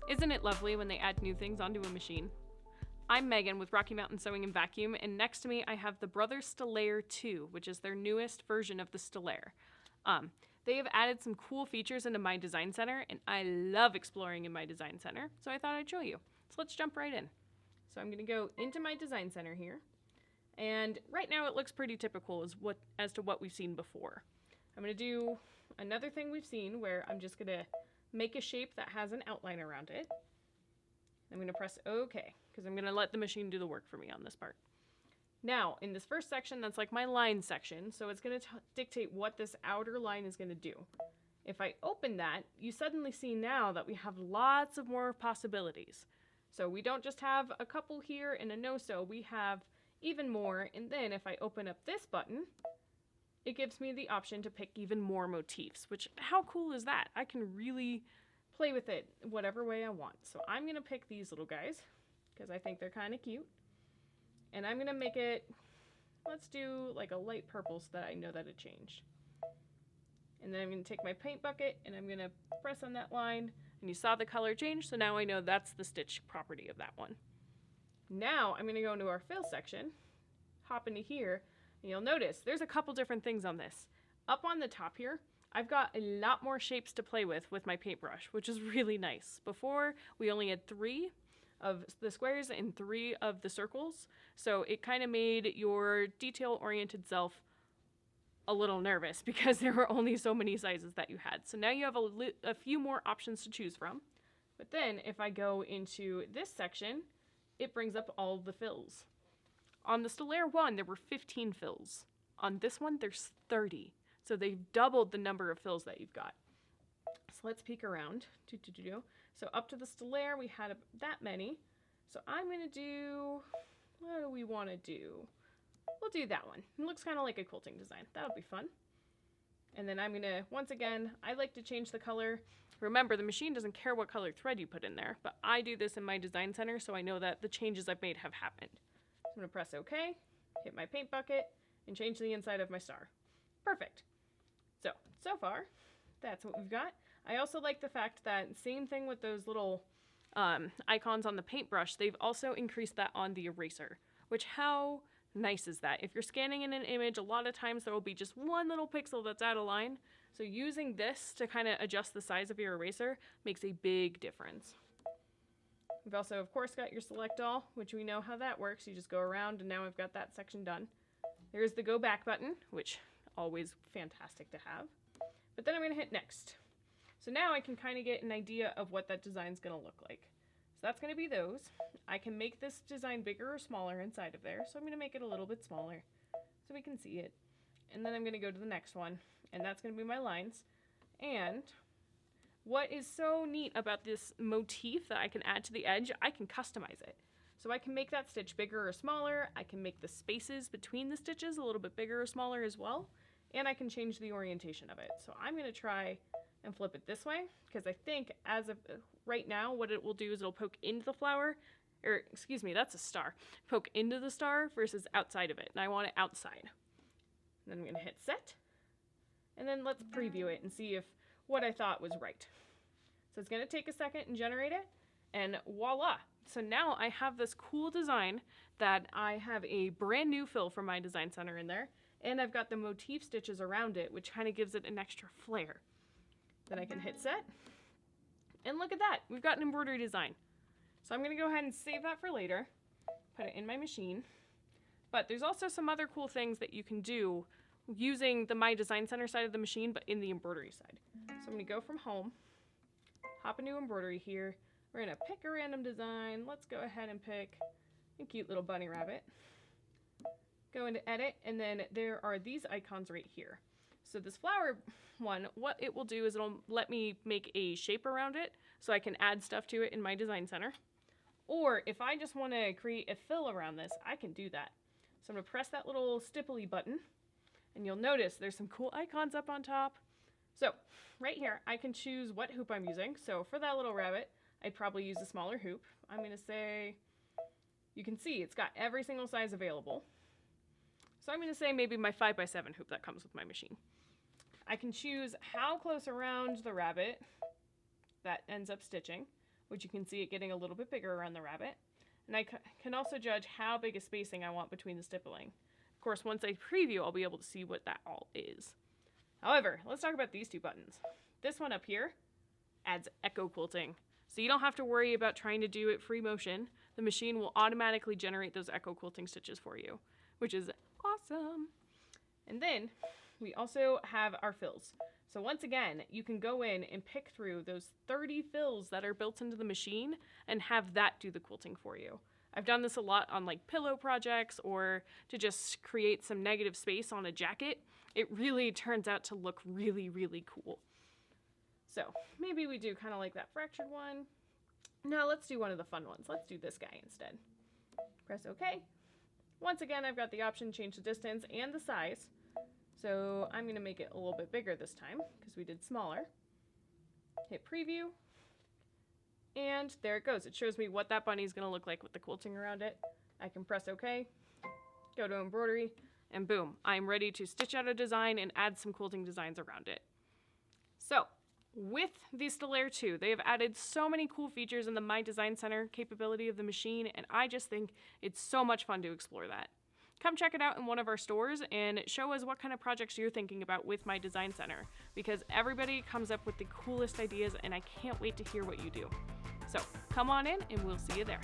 Isn't it lovely when they add new things onto a machine? I'm Megan with Rocky Mountain Sewing and Vacuum, and next to me I have the Brothers Stellaire 2, which is their newest version of the Stellaire. They have added some cool features into my design center, and I love exploring in my design center, so I thought I'd show you. So let's jump right in. So I'm going to go into my design center here, and right now it looks pretty typical as to what we've seen before. I'm going to do another thing we've seen where I'm just going to make a shape that has an outline around it. I'm going to press OK, because I'm going to let the machine do the work for me on this part. Now, in this first section, that's like my line section, so it's going to dictate what this outer line is going to do. If I open that, you suddenly see now that we have lots of more possibilities. So we don't just have a couple here and a no-sew, we have even more, and then if I open up this button, it gives me the option to pick even more motifs, which, how cool is that? I can really play with it whatever way I want. So I'm going to pick these little guys, because I think they're kind of cute. And I'm going to make it, let's do like a light purple so that I know that it changed. And then I'm going to take my paint bucket and I'm going to press on that line. And you saw the color change, so now I know that's the stitch property of that one. Now I'm going to go into our fill section, hop into here, and you'll notice there's a couple different things on this. Up on the top here, I've got a lot more shapes to play with my paintbrush, which is really nice. Before, we only had 3 of the squares and 3 of the circles, so it kind of made your detail-oriented self a little nervous because there were only so many sizes that you had. So now you have a few more options to choose from. But then if I go into this section, it brings up all the fills. On the Stellaire 1, there were 15 fills. On this one, there's 30. So they've doubled the number of fills that you've got. So let's peek around. So up to the Stellaire, we had that many. So I'm going to do, what do we want to do? We'll do that one. It looks kind of like a quilting design. That'll be fun. And then I'm going to, once again, I like to change the color. Remember, the machine doesn't care what color thread you put in there, but I do this in my design center so I know that the changes I've made have happened. So I'm going to press OK, hit my paint bucket, and change the inside of my star. Perfect. So far, that's what we've got. I also like the fact that, same thing with those little icons on the paintbrush, they've also increased that on the eraser, which how nice is that? If you're scanning in an image, a lot of times there will be just one little pixel that's out of line. So using this to kind of adjust the size of your eraser makes a big difference. We've also, of course, got your select all, which we know how that works. You just go around, and now I've got that section done. There's the go back button, which always fantastic to have. But then I'm going to hit next. So now I can kind of get an idea of what that design's going to look like. So that's going to be those. I can make this design bigger or smaller inside of there. So I'm going to make it a little bit smaller so we can see it. And then I'm going to go to the next one, and that's going to be my lines. And what is so neat about this motif that I can add to the edge, I can customize it. So I can make that stitch bigger or smaller. I can make the spaces between the stitches a little bit bigger or smaller as well. And I can change the orientation of it. So I'm going to try and flip it this way, because I think as of right now, what it will do is it'll poke into the flower, or excuse me, that's a star. Poke into the star versus outside of it, and I want it outside. And then I'm going to hit set, and then let's preview it and see if what I thought was right. So it's going to take a second and generate it, and voila. So now I have this cool design that I have a brand new fill from my design center in there, and I've got the motif stitches around it, which kind of gives it an extra flair. Then I can hit set, and look at that, we've got an embroidery design. So I'm going to go ahead and save that for later, put it in my machine. But there's also some other cool things that you can do using the My Design Center side of the machine, but in the embroidery side. So I'm going to go from home, hop into embroidery here. We're going to pick a random design. Let's go ahead and pick a cute little bunny rabbit. Go into edit, and then there are these icons right here. So this flower one, what it will do is it'll let me make a shape around it so I can add stuff to it in my design center. Or if I just want to create a fill around this, I can do that. So I'm going to press that little stipply button, and you'll notice there's some cool icons up on top. So right here, I can choose what hoop I'm using. So for that little rabbit, I'd probably use a smaller hoop. I'm going to say, you can see it's got every single size available. So I'm going to say maybe my 5x7 hoop that comes with my machine. I can choose how close around the rabbit that ends up stitching, which you can see it getting a little bit bigger around the rabbit. And I can also judge how big a spacing I want between the stippling. Of course, once I preview, I'll be able to see what that all is. However, let's talk about these two buttons. This one up here adds echo quilting. So you don't have to worry about trying to do it free motion. The machine will automatically generate those echo quilting stitches for you, which is awesome. And then we also have our fills. So once again, you can go in and pick through those 30 fills that are built into the machine and have that do the quilting for you. I've done this a lot on like pillow projects or to just create some negative space on a jacket. It really turns out to look really, really cool. So maybe we do kind of like that fractured one. No, let's do one of the fun ones. Let's do this guy instead. Press OK. Once again, I've got the option to change the distance and the size. So I'm going to make it a little bit bigger this time because we did smaller. Hit preview. And there it goes. It shows me what that bunny is going to look like with the quilting around it. I can press OK, go to embroidery, and boom, I'm ready to stitch out a design and add some quilting designs around it. So with the Stellaire 2, they have added so many cool features in the My Design Center capability of the machine, and I just think it's so much fun to explore that. Come check it out in one of our stores and show us what kind of projects you're thinking about with My Design Center, because everybody comes up with the coolest ideas and I can't wait to hear what you do. So come on in and we'll see you there.